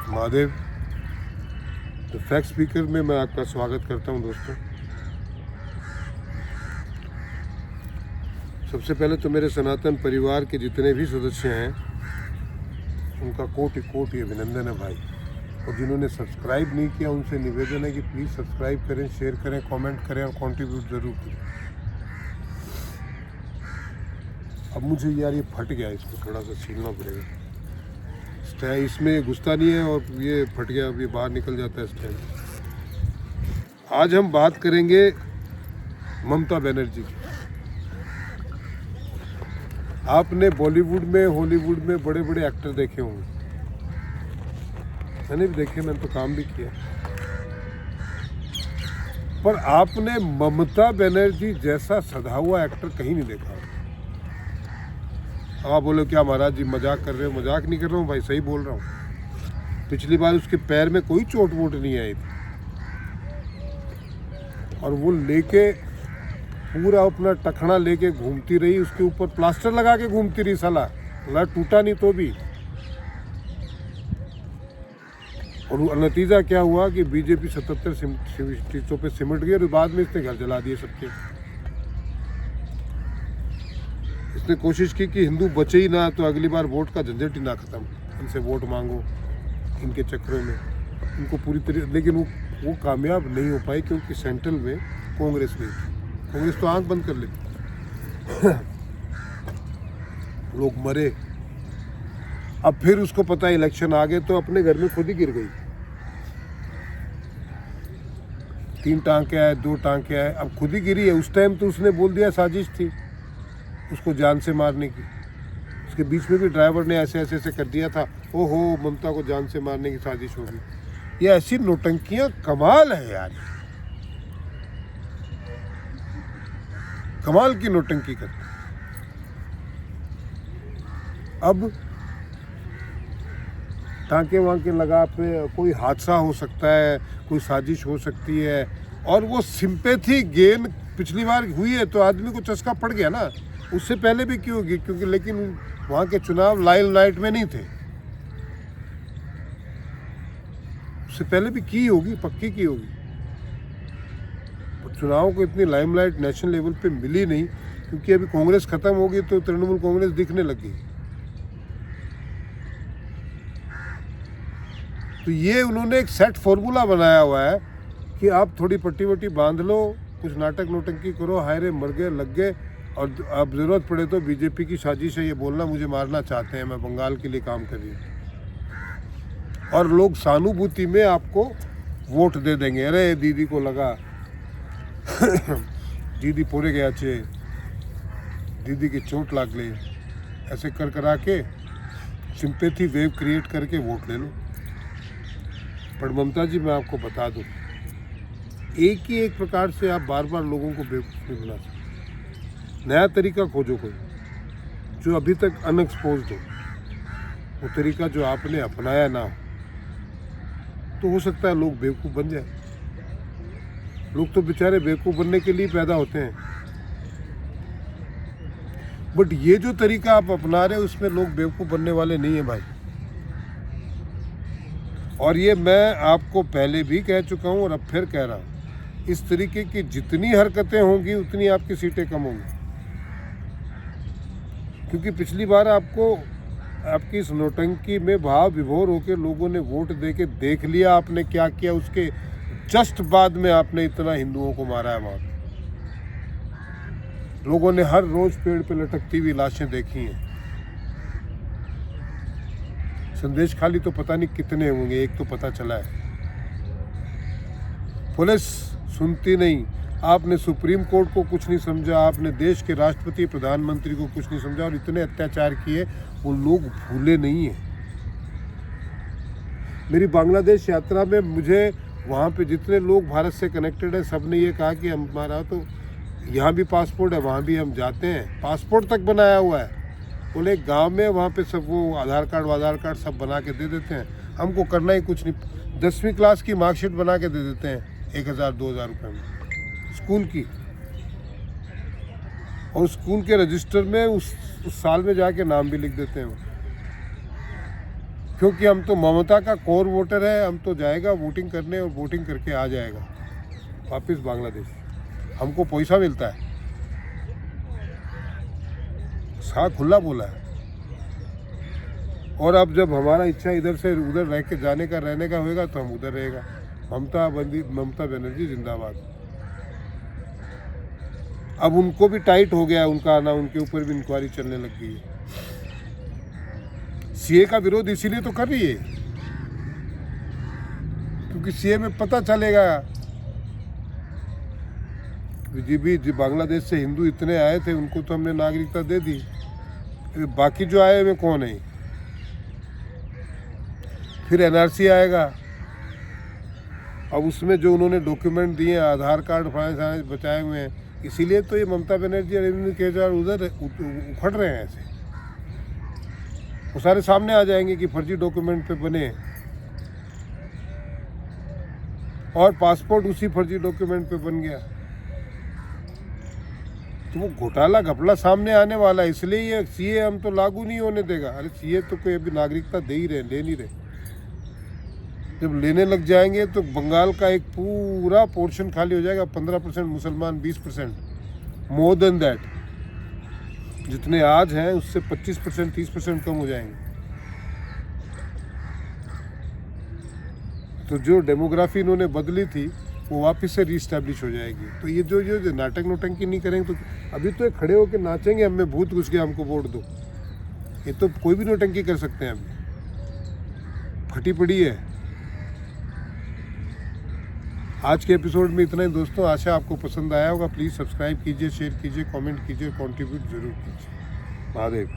महादेव। तो fact speaker में मैं आपका स्वागत करता हूं दोस्तों। सबसे पहले तो मेरे सनातन परिवार के जितने भी सदस्य हैं उनका कोटि कोटि अभिनंदन है भाई। और जिन्होंने सब्सक्राइब नहीं किया उनसे निवेदन है कि प्लीज़ सब्सक्राइब करें, शेयर करें, कमेंट करें और कंट्रीब्यूट ज़रूर करें। अब मुझे यार ये फट गया, इसको थोड़ा सा छीलना पड़ेगा। स्टैंड इसमें घुसता नहीं है और ये फट गया, अब ये बाहर निकल जाता है स्टैंड। आज हम बात करेंगे ममता बनर्जी की। आपने बॉलीवुड में, हॉलीवुड में बड़े बड़े एक्टर देखे होंगे, मैंने भी देखे, मैंने तो काम भी किया, पर आपने ममता बनर्जी जैसा सधा हुआ एक्टर कहीं नहीं देखा। आप बोलो क्या महाराज जी मजाक कर रहे हो? मजाक नहीं कर रहा हूँ भाई, सही बोल रहा हूँ। पिछली बार उसके पैर में कोई चोट वोट नहीं आई थी और वो लेके पूरा अपना टखना लेके घूमती रही, उसके ऊपर प्लास्टर लगा के घूमती रही, साला लड़ टूटा नहीं तो भी। और नतीजा क्या हुआ कि बीजेपी 77 सीटों पे सिमट गई और बाद में इसने घर जला दिए सबके। इसने कोशिश की कि हिंदू बचे ही ना तो अगली बार वोट का झंझट ही ना खत्म, इनसे वोट मांगो इनके चक्करों में, इनको पूरी तरीके। लेकिन वो कामयाब नहीं हो पाई क्योंकि सेंट्रल में कांग्रेस नहीं थी। कांग्रेस तो आंख बंद कर लेती। लोग मरे। अब फिर उसको पता इलेक्शन आ गए तो अपने घर में खुद ही गिर गई। 3 टांके आए, 2 टांके आए, अब खुद ही गिरी है। उस टाइम तो उसने बोल दिया साजिश थी उसको जान से मारने की। उसके बीच में भी ड्राइवर ने ऐसे ऐसे ऐसे कर दिया था, ओहो ममता को जान से मारने की साजिश होगी। ये ऐसी नौटंकियां कमाल है यार, कमाल की नौटंकी करते। अब टांके वांके लगा पे कोई हादसा हो सकता है, कोई साजिश हो सकती है, और वो सिंपैथी गेन पिछली बार हुई है तो आदमी को चस्का पड़ गया ना। उससे पहले भी क्यों होगी, क्योंकि लेकिन वहाँ के चुनाव लाइमलाइट में नहीं थे। उससे पहले भी की होगी, पक्की की होगी, पर चुनाव को इतनी लाइमलाइट नेशनल लेवल पे मिली नहीं क्योंकि अभी कांग्रेस खत्म होगी तो तृणमूल कांग्रेस दिखने लगी। तो ये उन्होंने एक सेट फॉर्मूला बनाया हुआ है कि आप थोड़ी पट्टी वट्टी बांध लो, कुछ नाटक नोटंकी करो, हाय रे मर गए लग गए, और अब ज़रूरत पड़े तो बीजेपी की साजिश है ये बोलना मुझे मारना चाहते हैं, मैं बंगाल के लिए काम कर रही हूँ, और लोग सहानुभूति में आपको वोट दे देंगे। अरे दीदी को लगा दीदी पोरे गया चे, दीदी की चोट लाग गई, ऐसे कर करा के सिंपैथी वेव क्रिएट करके वोट ले लो। पर ममता जी मैं आपको बता दूँ, एक ही एक प्रकार से आप बार बार लोगों को बेवकूफ़ नहीं बना सकते। नया तरीका खोजो कोई जो अभी तक अनएक्सपोज्ड हो, वो तरीका जो आपने अपनाया ना हो, तो हो सकता है लोग बेवकूफ़ बन जाए। लोग तो बेचारे बेवकूफ़ बनने के लिए पैदा होते हैं, बट ये जो तरीका आप अपना रहे हो उसमें लोग बेवकूफ़ बनने वाले नहीं हैं भाई। और ये मैं आपको पहले भी कह चुका हूँ और अब फिर कह रहा हूँ, इस तरीके की जितनी हरकतें होंगी उतनी आपकी सीटें कम होंगी। क्योंकि पिछली बार आपको आपकी इस नौटंकी में भाव विभोर होकर लोगों ने वोट दे के देख लिया आपने क्या किया। उसके जस्ट बाद में आपने इतना हिंदुओं को मारा है। वहाँ लोगों ने हर रोज पेड़ पे लटकती हुई लाशें देखी हैं। संदेश खाली तो पता नहीं कितने होंगे, एक तो पता चला है। पुलिस सुनती नहीं, आपने सुप्रीम कोर्ट को कुछ नहीं समझा, आपने देश के राष्ट्रपति प्रधानमंत्री को कुछ नहीं समझा, और इतने अत्याचार किए वो लोग भूले नहीं हैं। मेरी बांग्लादेश यात्रा में मुझे वहाँ पे जितने लोग भारत से कनेक्टेड हैं सब ने ये कहा कि हमारा तो यहाँ भी पासपोर्ट है, वहाँ भी हम जाते हैं, पासपोर्ट तक बनाया हुआ है। बोले गांव में वहाँ पे सब वो आधार कार्ड सब बना के दे देते हैं, हमको करना ही कुछ नहीं। 10वीं क्लास की मार्कशीट बना के दे देते हैं 1000-2000 रुपये में स्कूल की, और स्कूल के रजिस्टर में उस साल में जाके नाम भी लिख देते हैं। क्योंकि हम तो ममता का कोर वोटर है, हम तो जाएगा वोटिंग करने और वोटिंग करके आ जाएगा वापस बांग्लादेश। हमको पैसा मिलता है, साफ खुला बोला है। और अब जब हमारा इच्छा इधर से उधर रह के जाने का रहने का होएगा तो हम उधर रहेगा। ममता बनर्जी जिंदाबाद। अब उनको भी टाइट हो गया है उनका आना, उनके ऊपर भी इंक्वायरी चलने लग गई है। सीए का विरोध इसीलिए तो कर रही है क्योंकि सीए में पता चलेगा जी बांग्लादेश से हिंदू इतने आए थे, उनको तो हमने नागरिकता दे दी, बाकी जो आए में कौन है। फिर एनआरसी आएगा। अब उसमें जो उन्होंने डॉक्यूमेंट दिए, आधार कार्ड फाइनेंस बचाए हुए हैं, इसीलिए तो ये ममता बनर्जी और अरविंद केजरीवाल उधर उखड़ रहे हैं। ऐसे वो सारे सामने आ जाएंगे कि फर्जी डॉक्यूमेंट पे बने और पासपोर्ट उसी फर्जी डॉक्यूमेंट पे बन गया। तो वो घोटाला घपला सामने आने वाला है। इसलिए ये सीए हम तो लागू नहीं होने देगा। अरे सीए तो कोई अभी नागरिकता दे ही रहे, ले नहीं रहे। जब लेने लग जाएंगे तो बंगाल का एक पूरा पोर्शन खाली हो जाएगा। 15% मुसलमान, 20%, मोर देन दैट। जितने आज हैं उससे 25%, 30% कम हो जाएंगे। तो जो डेमोग्राफी इन्होंने बदली थी वो वापस से रीस्टैब्लिश हो जाएगी। तो ये जो नाटक नोटंकी नहीं करेंगे तो अभी तो ये खड़े होकर नाचेंगे, हमें भूत घुस गया, हमको वोट दो। ये तो कोई भी नोटंकी कर सकते हैं, अभी फटी पड़ी है। आज के एपिसोड में इतना ही दोस्तों। आशा आपको पसंद आया होगा। प्लीज़ सब्सक्राइब कीजिए, शेयर कीजिए, कमेंट कीजिए, कंट्रीब्यूट जरूर कीजिए। महादेव।